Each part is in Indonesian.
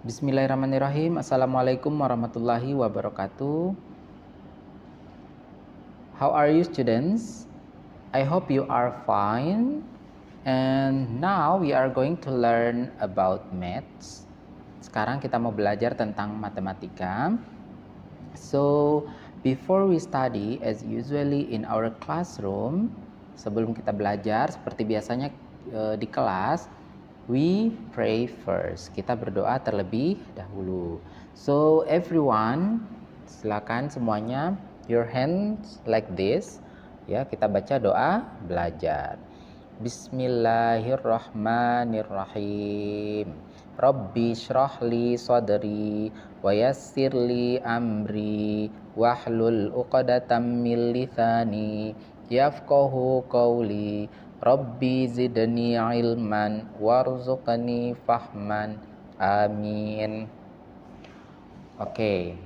Bismillahirrahmanirrahim. Assalamualaikum warahmatullahi wabarakatuh. How are you, students? I hope you are fine. And now we are going to learn about maths. Sekarang kita mau belajar tentang matematika. So, before we study as usually in our classroom, sebelum kita belajar seperti biasanya di kelas, we pray first. Kita berdoa terlebih dahulu. So everyone, silakan semuanya, your hands like this. Ya, kita baca doa belajar. Bismillahirrahmanirrahim. Rabbi shrahli sadri wa yassirli amri wahlul 'uqdatam min lisani yafqahu qawli. Rabbi zidni ilman warzuqni fahman. Amin. Okay,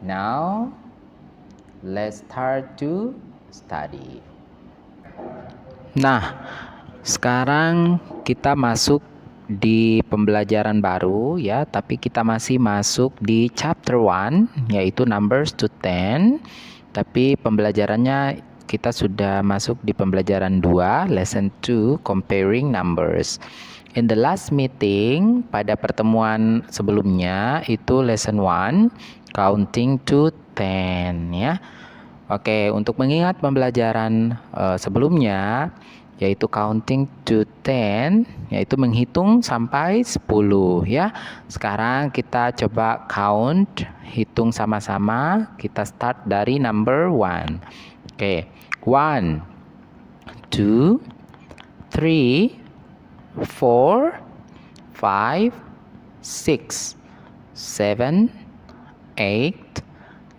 now let's start to study. Nah, sekarang kita masuk di pembelajaran baru ya, tapi kita masih masuk di chapter 1 yaitu numbers to 10. Tapi pembelajarannya kita sudah masuk di pembelajaran 2, lesson 2, comparing numbers. In the last meeting, pada pertemuan sebelumnya itu lesson 1, counting to 10 ya. Oke, untuk mengingat pembelajaran sebelumnya yaitu counting to 10, yaitu menghitung sampai 10 ya. Sekarang kita coba count, hitung sama-sama. Kita start dari number 1. Oke, 1, 2, 3, 4, 5, 6, 7, 8,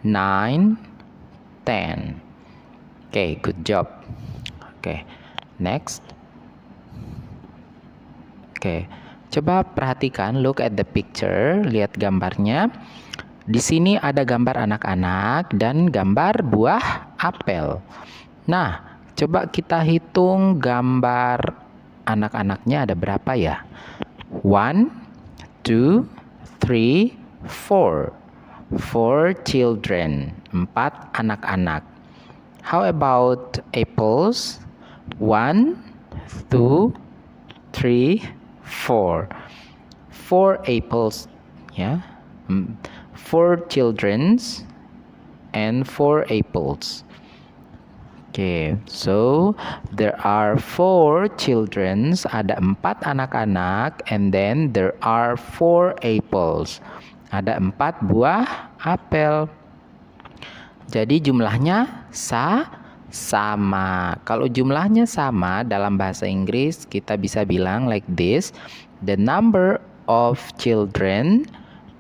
9, 10. Okay, good job. Okay, next. Okay, coba perhatikan, look at the picture, lihat gambarnya. Di sini ada gambar anak-anak dan gambar buah apel. Nah, coba kita hitung gambar anak-anaknya ada berapa ya? 1, 2, 3, 4. 4 children, 4 anak-anak. How about apples? 1, 2, 3, 4. 4 apples, ya. 4 childrens and 4 apples. Okay, so there are 4 childrens, ada 4 anak-anak, and then there are 4 apples. Ada 4 buah apel. Jadi jumlahnya sama. Kalau jumlahnya sama dalam bahasa Inggris kita bisa bilang like this: the number of children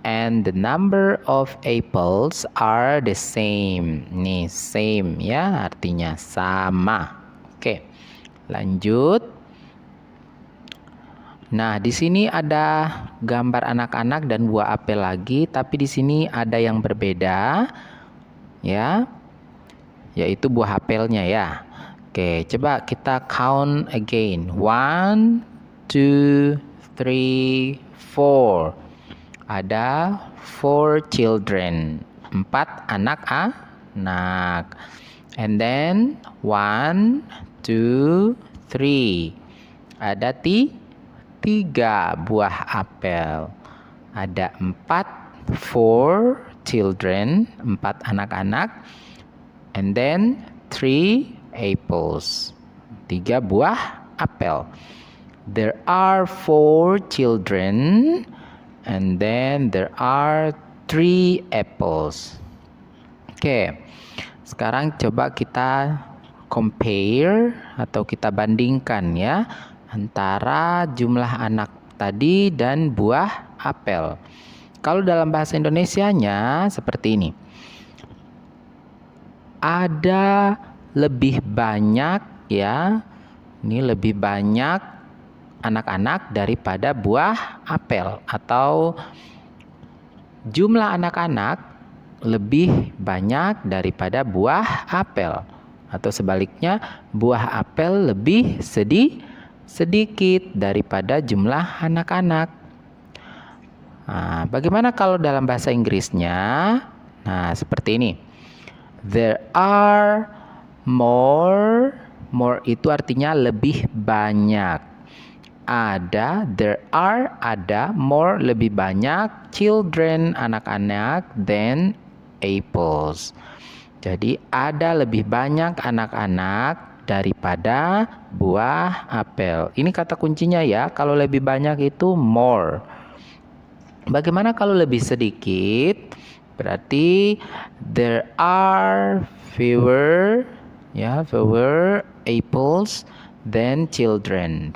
and the number of apples are the same. Nih, same ya, artinya sama. Oke, lanjut. Nah, di sini ada gambar anak-anak dan buah apel lagi, tapi di sini ada yang berbeda ya, yaitu buah apelnya ya. Oke, coba kita count again. 1, 2, 3, 4. Ada 4 children, 4 anak-anak. And then 1, 2, 3. Ada 3 buah apel. Ada 4 children, 4 anak-anak. And then 3 apples. 3 buah apel. There are 4 children and then there are 3 apples. Oke, sekarang coba kita compare atau kita bandingkan ya antara jumlah anak tadi dan buah apel. Kalau dalam bahasa Indonesianya seperti ini. Ada lebih banyak ya. Ini lebih banyak anak-anak daripada buah apel, atau jumlah anak-anak lebih banyak daripada buah apel, atau sebaliknya buah apel lebih sedikit daripada jumlah anak-anak. Nah, bagaimana kalau dalam bahasa Inggrisnya? Nah, seperti ini. There are more. More itu artinya lebih banyak. Ada more lebih banyak children anak-anak than apples. Jadi ada lebih banyak anak-anak daripada buah apel. Ini kata kuncinya ya. Kalau lebih banyak itu more. Bagaimana kalau lebih sedikit? Berarti there are fewer apples than children.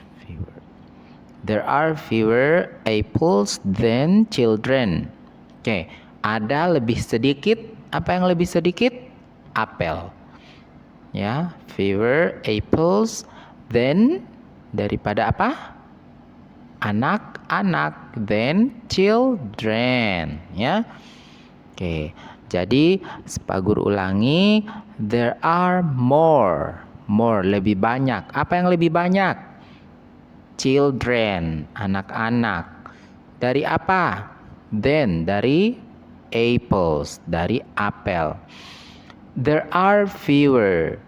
There are fewer apples than children. Oke, ada lebih sedikit. Apa yang lebih sedikit? Apel. Ya, fewer apples than daripada apa? Anak-anak than children. Ya. Oke, jadi Pak Guru ulangi. There are more. More lebih banyak. Apa yang lebih banyak? Children, anak-anak. Dari apa? Then, dari apples, dari apel. There are fewer.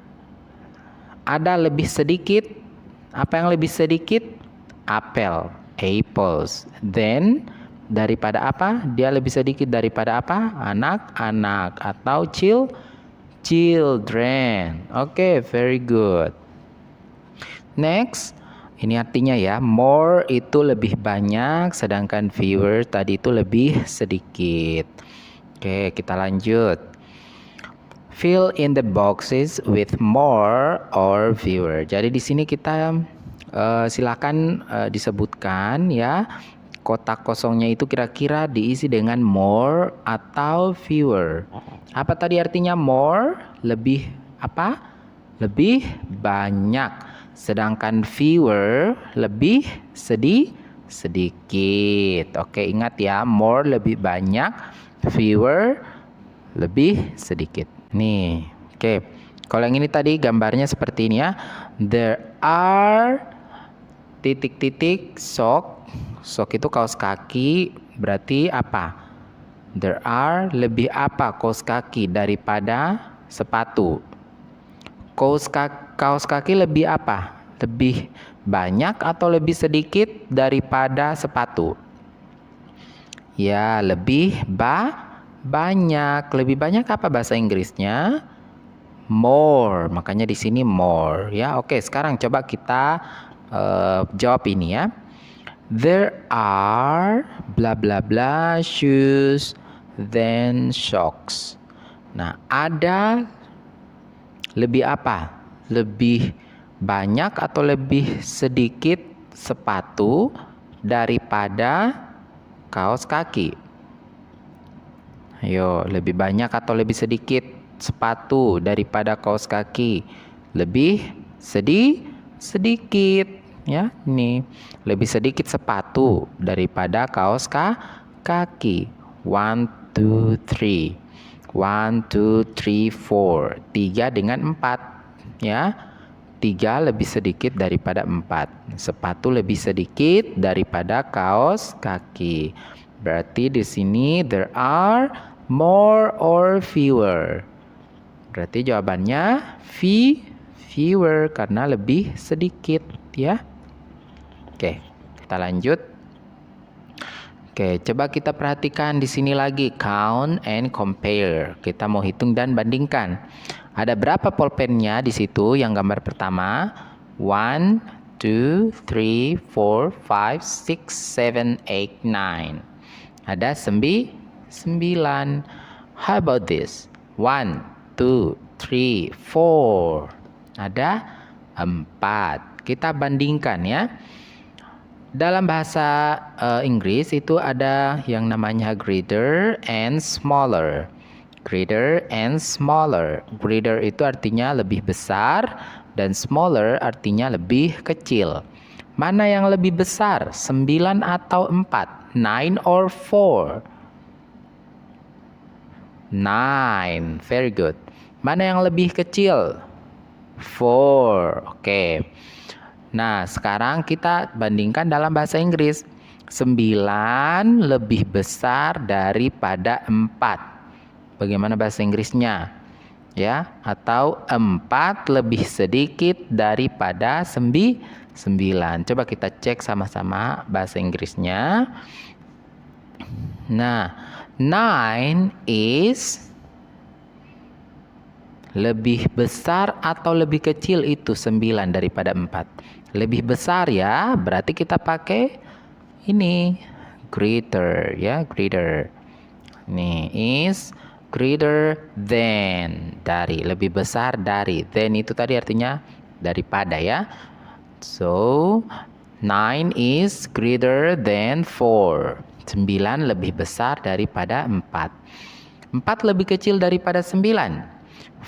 Ada lebih sedikit. Apa yang lebih sedikit? Apel, apples. Then, daripada apa? Dia lebih sedikit daripada apa? Anak-anak atau children. Oke, very good. Next, ini artinya ya, more itu lebih banyak, sedangkan fewer tadi itu lebih sedikit. Oke, kita lanjut. Fill in the boxes with more or fewer. Jadi di sini kita silakan disebutkan ya, kotak kosongnya itu kira-kira diisi dengan more atau fewer. Apa tadi artinya more? Lebih apa? Lebih banyak. Sedangkan fewer lebih sedikit. Oke, ingat ya, more lebih banyak, fewer lebih sedikit. Nih, oke. Kalau yang ini tadi gambarnya seperti ini ya. There are titik-titik sock. Sock itu kaos kaki, berarti apa? There are lebih apa kaos kaki daripada sepatu? Kaos kaki lebih apa? Lebih banyak atau lebih sedikit daripada sepatu? Ya, lebih banyak. Lebih banyak apa bahasa Inggrisnya? More. Makanya di sini more. Ya, oke. Sekarang coba kita jawab ini ya. There are bla bla bla shoes than socks. Nah, ada lebih apa? Lebih banyak atau lebih sedikit sepatu daripada kaos kaki? Ayo, lebih banyak atau lebih sedikit sepatu daripada kaos kaki? Lebih sedikit ya. Ini lebih sedikit sepatu daripada kaos kaki. 1 2 3. 1 2 3 4. 3 dengan 4 ya. 3 lebih sedikit daripada 4. Sepatu lebih sedikit daripada kaos kaki. Berarti di sini there are more or fewer. Berarti jawabannya fewer karena lebih sedikit ya. Oke, kita lanjut. Oke, coba kita perhatikan di sini lagi, count and compare. Kita mau hitung dan bandingkan. Ada berapa pulpennya di situ? Yang gambar pertama, 1 2 3 4 5 6 7 8 9. Ada 9. How about this? 1 2 3 4. Ada 4. Kita bandingkan ya. Dalam bahasa Inggris itu ada yang namanya greater and smaller. Greater and smaller. Greater itu artinya lebih besar dan smaller artinya lebih kecil. Mana yang lebih besar? 9 atau 4? 9 or 4? 9. Very good. Mana yang lebih kecil? 4. Oke. Nah, sekarang kita bandingkan dalam bahasa Inggris. 9 lebih besar daripada 4. Bagaimana bahasa Inggrisnya? Ya, atau 4 lebih sedikit daripada 9. Coba kita cek sama-sama bahasa Inggrisnya. Nah, 9 is lebih besar atau lebih kecil itu 9 daripada 4. Lebih besar ya, berarti kita pakai ini greater ya, greater. Nih, is greater than, dari, lebih besar dari. Than itu tadi artinya daripada ya. So, 9 is greater than 4. 9 lebih besar daripada 4. 4 lebih kecil daripada 9.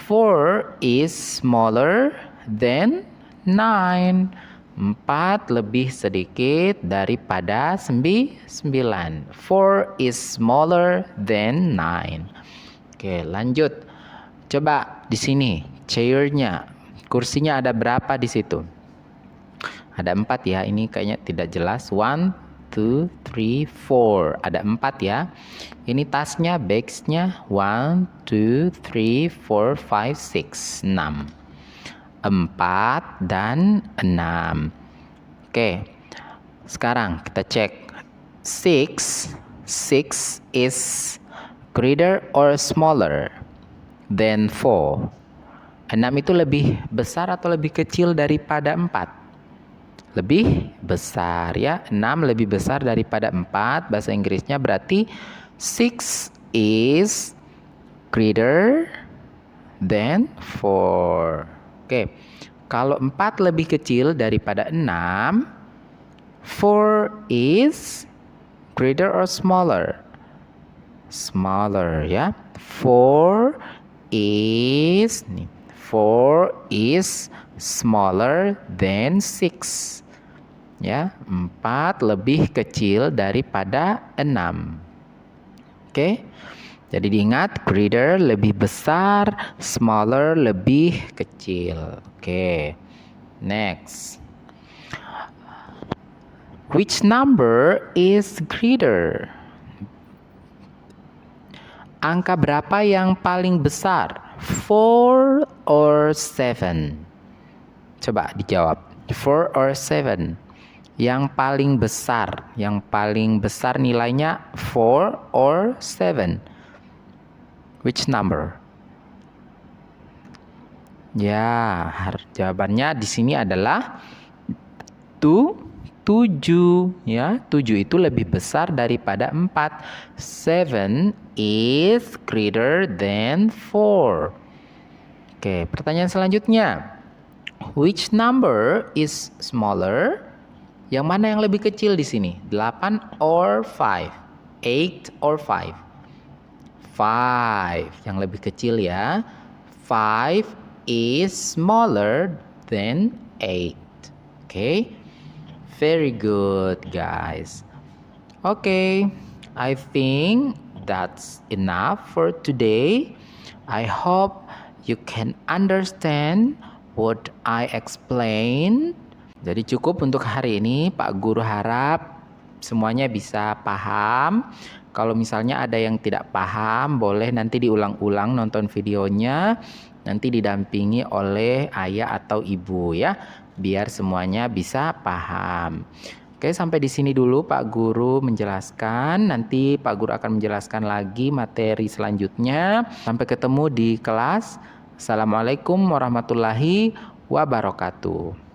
4 is smaller than 9. 4 lebih sedikit daripada 9. 4 is smaller than 9. Oke, lanjut. Coba di sini chair-nya, kursinya ada berapa di situ? Ada 4 ya. Ini kayaknya tidak jelas. 1, 2, 3, 4. Ada 4 ya. Ini tasnya, bags-nya 1, 2, 3, 4, 5, 6. 6. 4 dan 6. Oke. Sekarang kita cek. 6 is greater or smaller than 4. 6 itu lebih besar atau lebih kecil daripada 4? Lebih besar ya. 6 lebih besar daripada 4. Bahasa Inggrisnya berarti 6 is greater than 4. Oke. Kalau 4 lebih kecil daripada 6, 4 is greater or smaller? Smaller ya. 4 is smaller than 6. Ya, 4 lebih kecil daripada 6. Oke. Jadi diingat, greater lebih besar, smaller lebih kecil. Oke. Next. Which number is greater? Angka berapa yang paling besar? 4 or 7? Coba dijawab. 4 or 7? Yang paling besar nilainya 4 or 7? Which number? Ya, jawabannya di sini adalah 7 ya. 7 itu lebih besar daripada 4. 7 is greater than 4. Oke, pertanyaan selanjutnya. Which number is smaller? Yang mana yang lebih kecil di sini? 8 or 5? 8 or 5? 5 yang lebih kecil ya. 5 is smaller than 8. Okay? Very good, guys. Okay, I think that's enough for today. I hope you can understand what I explained. Jadi cukup untuk hari ini. Pak Guru harap semuanya bisa paham. Kalau misalnya ada yang tidak paham, boleh nanti diulang-ulang nonton videonya. Nanti didampingi oleh ayah atau ibu ya, biar semuanya bisa paham. Oke, sampai di sini dulu Pak Guru menjelaskan. Nanti Pak Guru akan menjelaskan lagi materi selanjutnya. Sampai ketemu di kelas. Assalamualaikum warahmatullahi wabarakatuh.